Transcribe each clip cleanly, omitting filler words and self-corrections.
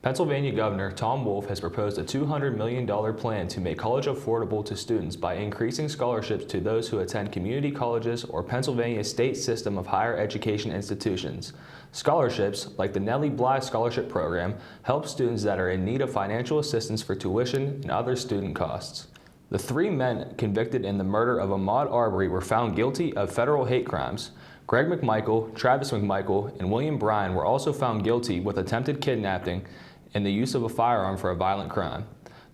Pennsylvania Governor Tom Wolf has proposed a $200 million plan to make college affordable to students by increasing scholarships to those who attend community colleges or Pennsylvania's state system of higher education institutions. Scholarships, like the Nellie Bly Scholarship Program, help students that are in need of financial assistance for tuition and other student costs. The three men convicted in the murder of Ahmaud Arbery were found guilty of federal hate crimes. Greg McMichael, Travis McMichael, and William Bryan were also found guilty with attempted kidnapping and the use of a firearm for a violent crime.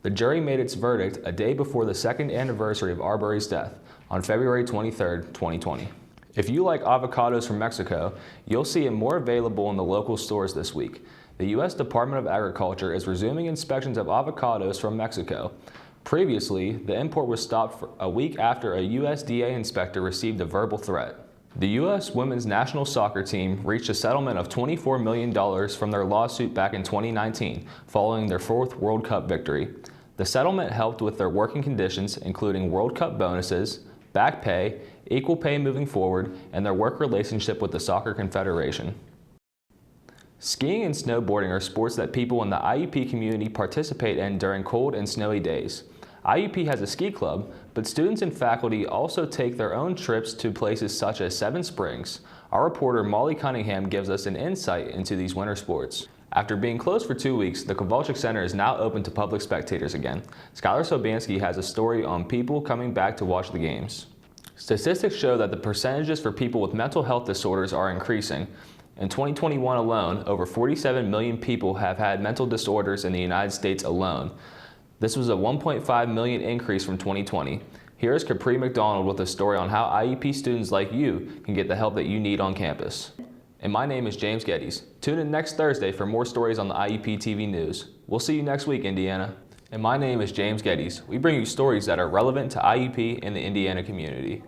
The jury made its verdict a day before the second anniversary of Arbery's death, on February 23, 2020. If you like avocados from Mexico, you'll see it more available in the local stores this week. The U.S. Department of Agriculture is resuming inspections of avocados from Mexico. Previously, the import was stopped for a week after a USDA inspector received a verbal threat. The U.S. women's national soccer team reached a settlement of $24 million from their lawsuit back in 2019, following their fourth World Cup victory. The settlement helped with their working conditions, including World Cup bonuses, back pay, equal pay moving forward, and their work relationship with the Soccer Confederation. Skiing and snowboarding are sports that people in the IUP community participate in during cold and snowy days. IUP has a ski club, but students and faculty also take their own trips to places such as Seven Springs. Our reporter Molly Cunningham gives us an insight into these winter sports. After being closed for 2 weeks, the Kowalczyk Center is now open to public spectators again. Skylar Sobansky has a story on people coming back to watch the games. Statistics show that the percentages for people with mental health disorders are increasing. In 2021 alone, over 47 million people have had mental disorders in the United States alone. This was a 1.5 million increase from 2020. Here is Capri McDonald with a story on how IUP students like you can get the help that you need on campus. And my name is James Gettys. Tune in next Thursday for more stories on the IUP TV news. We'll see you next week, Indiana. And my name is James Gettys. We bring you stories that are relevant to IUP and the Indiana community.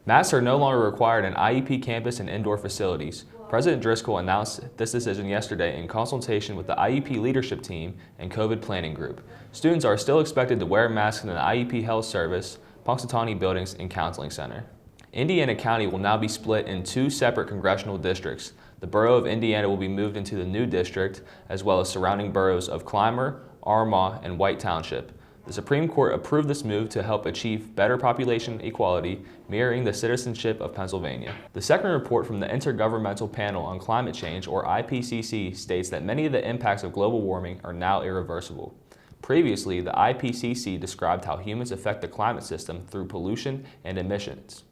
Masks are no longer required in IUP campus and indoor facilities. President Driscoll announced this decision yesterday in consultation with the IUP leadership team and COVID planning group. Students are still expected to wear masks in the IUP Health Service, Punxsutawney Buildings, and Counseling Center. Indiana County will now be split in two separate congressional districts. The borough of Indiana will be moved into the new district, as well as surrounding boroughs of Clymer, Armagh, and White Township. The Supreme Court approved this move to help achieve better population equality, mirroring the citizenship of Pennsylvania. The second report from the Intergovernmental Panel on Climate Change, or IPCC, states that many of the impacts of global warming are now irreversible. Previously, the IPCC described how humans affect the climate system through pollution and emissions.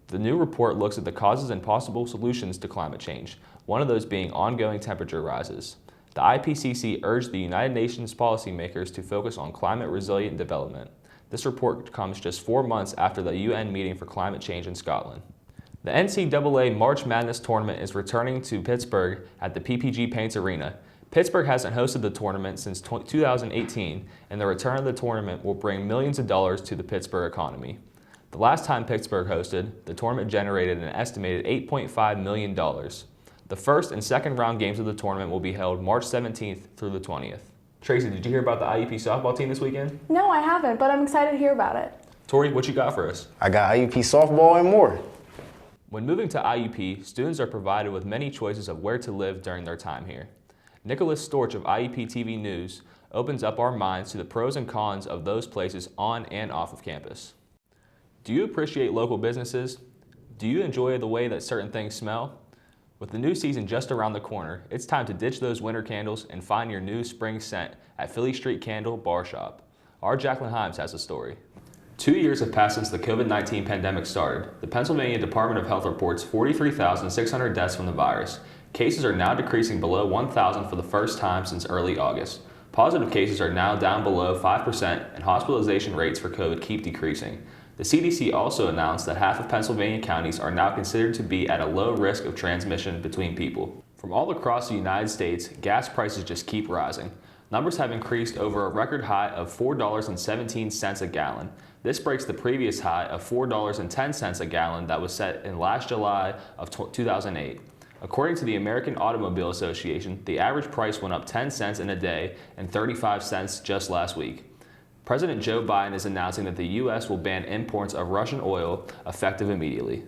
The new report looks at the causes and possible solutions to climate change, one of those being ongoing temperature rises. The IPCC urged the United Nations policymakers to focus on climate-resilient development. This report comes just 4 months after the UN meeting for climate change in Scotland. The NCAA March Madness tournament is returning to Pittsburgh at the PPG Paints Arena. Pittsburgh hasn't hosted the tournament since 2018, and the return of the tournament will bring millions of dollars to the Pittsburgh economy. The last time Pittsburgh hosted, the tournament generated an estimated $8.5 million. The first and second round games of the tournament will be held March 17th through the 20th. Tracy, did you hear about the IUP softball team this weekend? No, I haven't, but I'm excited to hear about it. Tori, what you got for us? I got IUP softball and more. When moving to IUP, students are provided with many choices of where to live during their time here. Nicholas Storch of IUP TV News opens up our minds to the pros and cons of those places on and off of campus. Do you appreciate local businesses? Do you enjoy the way that certain things smell? With the new season just around the corner, it's time to ditch those winter candles and find your new spring scent at Philly Street Candle Bar Shop. Our Jacqueline Himes has a story. 2 years have passed since the COVID-19 pandemic started. The Pennsylvania Department of Health reports 43,600 deaths from the virus. Cases are now decreasing below 1,000 for the first time since early August. Positive cases are now down below 5%, and hospitalization rates for COVID keep decreasing. The CDC also announced that half of Pennsylvania counties are now considered to be at a low risk of transmission between people. From all across the United States, gas prices just keep rising. Numbers have increased over a record high of $4.17 a gallon. This breaks the previous high of $4.10 a gallon that was set in last July of 2008. According to the American Automobile Association, the average price went up 10 cents in a day and 35 cents just last week. President Joe Biden is announcing that the U.S. will ban imports of Russian oil effective immediately.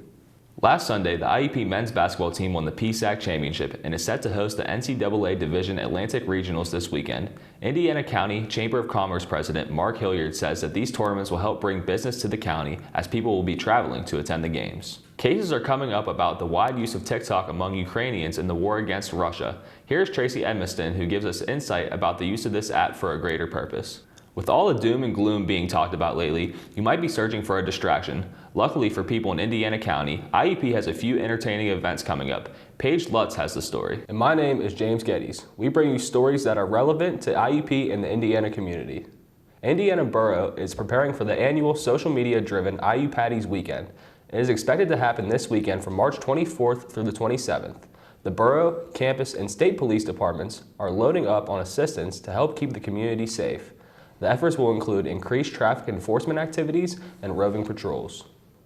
Last Sunday, the IUP men's basketball team won the PSAC championship and is set to host the NCAA Division Atlantic Regionals this weekend. Indiana County Chamber of Commerce President Mark Hilliard says that these tournaments will help bring business to the county as people will be traveling to attend the games. Cases are coming up about the wide use of TikTok among Ukrainians in the war against Russia. Here's Tracy Edmiston, who gives us insight about the use of this app for a greater purpose. With all the doom and gloom being talked about lately, you might be searching for a distraction. Luckily for people in Indiana County, IUP has a few entertaining events coming up. Paige Lutz has the story. And my name is James Gettys. We bring you stories that are relevant to IUP and the Indiana community. Indiana Borough is preparing for the annual social media-driven IU Patties Weekend. It is expected to happen this weekend from March 24th through the 27th. The borough, campus, and state police departments are loading up on assistance to help keep the community safe. The efforts will include increased traffic enforcement activities and roving patrols.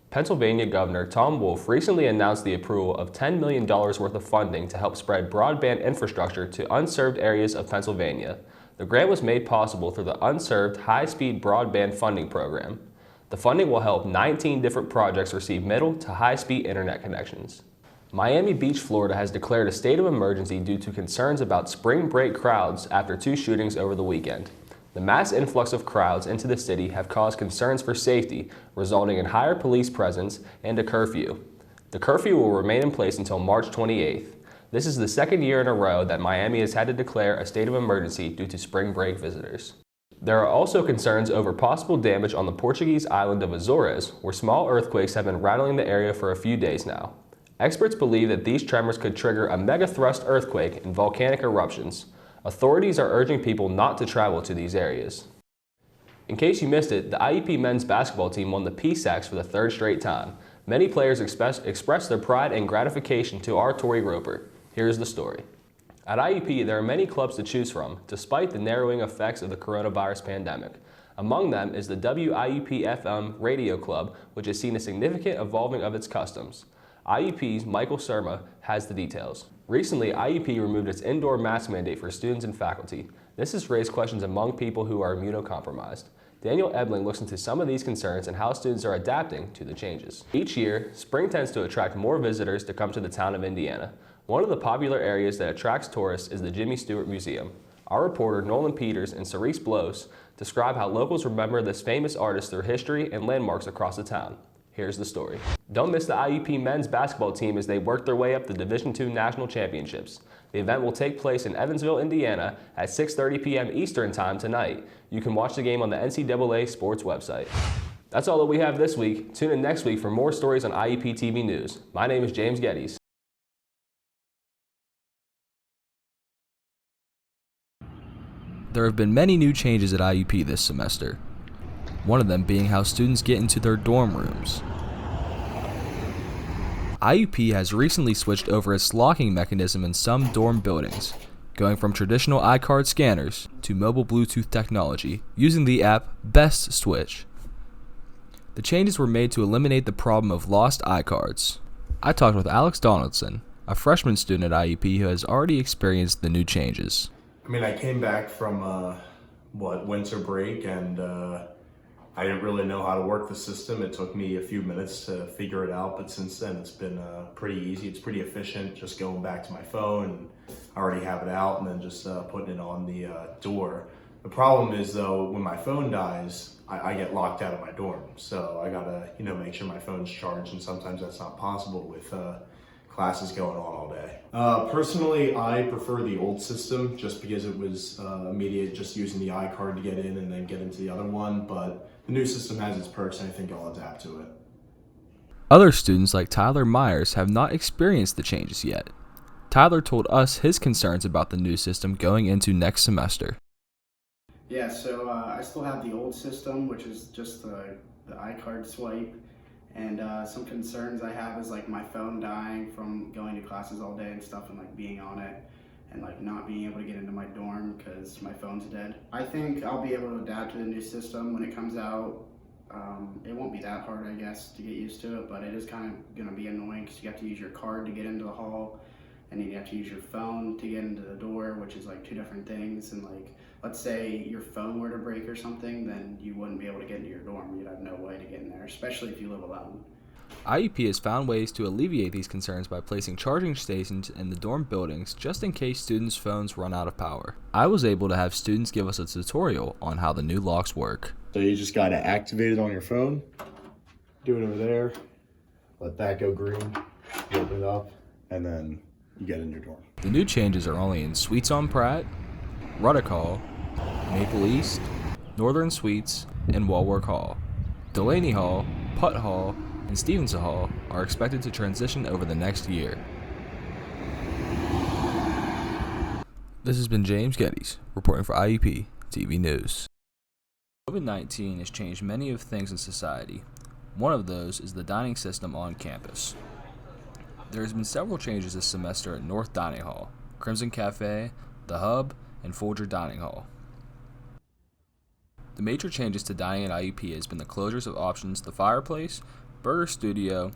Pennsylvania Governor Tom Wolf recently announced the approval of $10 million worth of funding to help spread broadband infrastructure to unserved areas of Pennsylvania. The grant was made possible through the Unserved High-Speed Broadband Funding Program. The funding will help 19 different projects receive middle to high-speed internet connections. Miami Beach, Florida has declared a state of emergency due to concerns about spring break crowds after 2 shootings over the weekend. The mass influx of crowds into the city have caused concerns for safety, resulting in higher police presence and a curfew. The curfew will remain in place until March 28th. This is the second year in a row that Miami has had to declare a state of emergency due to spring break visitors. There are also concerns over possible damage on the Portuguese island of Azores, where small earthquakes have been rattling the area for a few days now. Experts believe that these tremors could trigger a megathrust earthquake and volcanic eruptions. Authorities are urging people not to travel to these areas. In case you missed it, the IUP men's basketball team won the PSACs for the 3rd straight time. Many players expressed their pride and gratification to our Tori Roper. Here's the story. At IUP, there are many clubs to choose from, despite the narrowing effects of the coronavirus pandemic. Among them is the WIUP-FM Radio Club, which has seen a significant evolving of its customs. IUP's Michael Surma has the details. Recently, IUP removed its indoor mask mandate for students and faculty. This has raised questions among people who are immunocompromised. Daniel Ebling looks into some of these concerns and how students are adapting to the changes. Each year, spring tends to attract more visitors to come to the town of Indiana. One of the popular areas that attracts tourists is the Jimmy Stewart Museum. Our reporter Nolan Peters and Cerise Blows describe how locals remember this famous artist through history and landmarks across the town. Here's the story. Don't miss the IUP men's basketball team as they work their way up the Division II National Championships. The event will take place in Evansville, Indiana at 6:30 p.m. Eastern Time tonight. You can watch the game on the NCAA Sports website. That's all that we have this week. Tune in next week for more stories on IUP TV News. My name is James Gettys. There have been many new changes at IUP this semester. One of them being how students get into their dorm rooms. IUP has recently switched over its locking mechanism in some dorm buildings, going from traditional iCard scanners to mobile Bluetooth technology using the app Best Switch. The changes were made to eliminate the problem of lost iCards. I talked with Alex Donaldson, a freshman student at IUP who has already experienced the new changes. I mean, I came back from winter break, and I didn't really know how to work the system. It took me a few minutes to figure it out, but since then it's been pretty easy. It's pretty efficient, just going back to my phone. I already have it out and then just putting it on the door. The problem is though, when my phone dies, I get locked out of my dorm. So I gotta, make sure my phone's charged, and sometimes that's not possible with classes going on all day. Personally, I prefer the old system just because it was immediate, just using the iCard to get in and then get into the other one, but the new system has its perks and I think I'll adapt to it. Other students like Tyler Myers have not experienced the changes yet. Tyler told us his concerns about the new system going into next semester. Yeah, so I still have the old system, which is just the iCard swipe. And some concerns I have is like my phone dying from going to classes all day and stuff, and like being on it and like not being able to get into my dorm because my phone's dead. I think I'll be able to adapt to the new system when it comes out. It won't be that hard, I guess, to get used to it, but it is kind of going to be annoying because you have to use your card to get into the hall, and then you have to use your phone to get into the door, which is like 2 different things. And like, let's say your phone were to break or something, then you wouldn't be able to get into your dorm. You'd have no way to get in there, especially if you live alone. IUP has found ways to alleviate these concerns by placing charging stations in the dorm buildings just in case students' phones run out of power. I was able to have students give us a tutorial on how the new locks work. So you just got to activate it on your phone, do it over there, let that go green, you open it up, and then you get in your dorm. The new changes are only in Suites on Pratt, Ruddock Hall, Maple East, Northern Suites, and Walwork Hall. Delaney Hall, Putt Hall, and Stevenson Hall are expected to transition over the next year. This has been James Gettys, reporting for IUP TV News. COVID-19 has changed many of things in society. One of those is the dining system on campus. There has been several changes this semester at North Dining Hall, Crimson Cafe, The Hub, and Folger Dining Hall. The major changes to dining at IUP has been the closures of options The Fireplace, Burger Studio,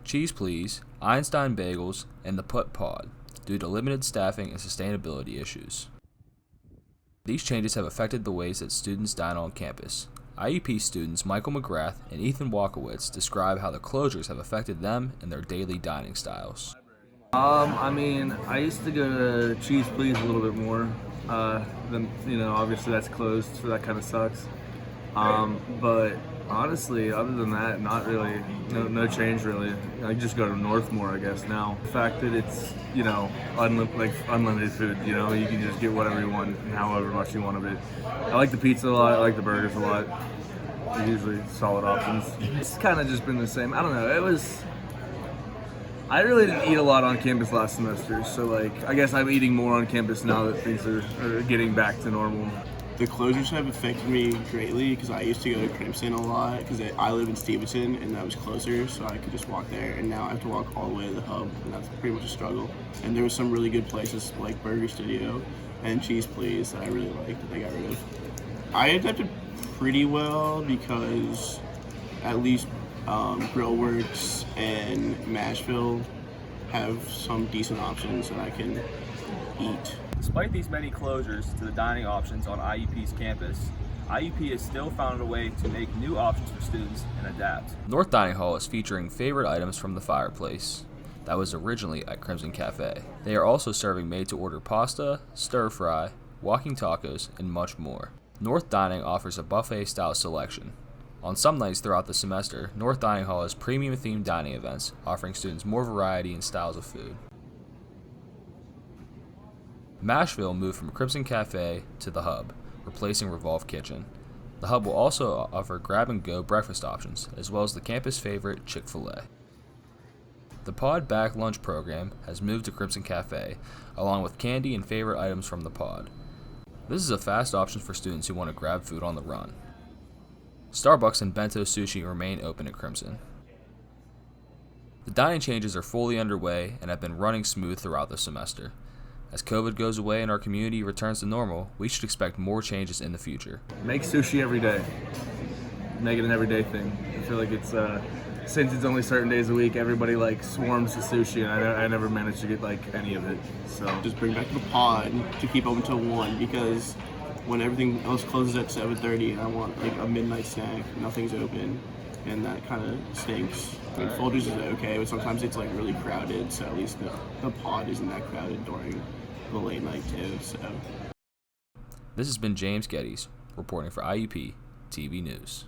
Cheese Please, Einstein Bagels, and the Putt Pod due to limited staffing and sustainability issues. These changes have affected the ways that students dine on campus. IUP students Michael McGrath and Ethan Walkowitz describe how the closures have affected them and their daily dining styles. I used to go to Cheese Please a little bit more. Obviously that's closed, so that kind of sucks. But honestly, other than that, not really. No change really. I just go to North more, I guess now. The fact that it's unlimited food. You can just get whatever you want and however much you want of it. I like the pizza a lot. I like the burgers a lot. They're usually solid options. It's kind of just been the same. I don't know. I really didn't eat a lot on campus last semester, so I guess I'm eating more on campus now that things are getting back to normal. The closures have affected me greatly because I used to go to Crimson a lot because I live in Stevenson and that was closer, so I could just walk there, and now I have to walk all the way to the Hub, and that's pretty much a struggle. And there were some really good places like Burger Studio and Cheese Please that I really liked that they got rid of. I adapted pretty well because at least Grillworks and Mashville have some decent options that I can eat. Despite these many closures to the dining options on IUP's campus, IUP has still found a way to make new options for students and adapt. North Dining Hall is featuring favorite items from The Fireplace that was originally at Crimson Cafe. They are also serving made-to-order pasta, stir-fry, walking tacos, and much more. North Dining offers a buffet-style selection. On some nights throughout the semester, North Dining Hall has premium-themed dining events, offering students more variety and styles of food. Mashville moved from Crimson Cafe to The Hub, replacing Revolve Kitchen. The Hub will also offer grab-and-go breakfast options, as well as the campus favorite Chick-fil-A. The Pod Back Lunch program has moved to Crimson Cafe, along with candy and favorite items from the pod. This is a fast option for students who want to grab food on the run. Starbucks and Bento Sushi remain open at Crimson. The dining changes are fully underway and have been running smooth throughout the semester. As COVID goes away and our community returns to normal, we should expect more changes in the future. Make sushi every day. Make it an everyday thing. I feel like it's since it's only certain days a week, everybody swarms to sushi, and I never managed to get any of it. So Just bring back the pod to keep open till 1 because when everything else closes at 7:30 and I want a midnight snack, nothing's open, and that kind of stinks. I mean, Folgers is okay, but sometimes it's really crowded, so at least the pod isn't that crowded during the late night too. So this has been James Gettys, reporting for IUP TV News.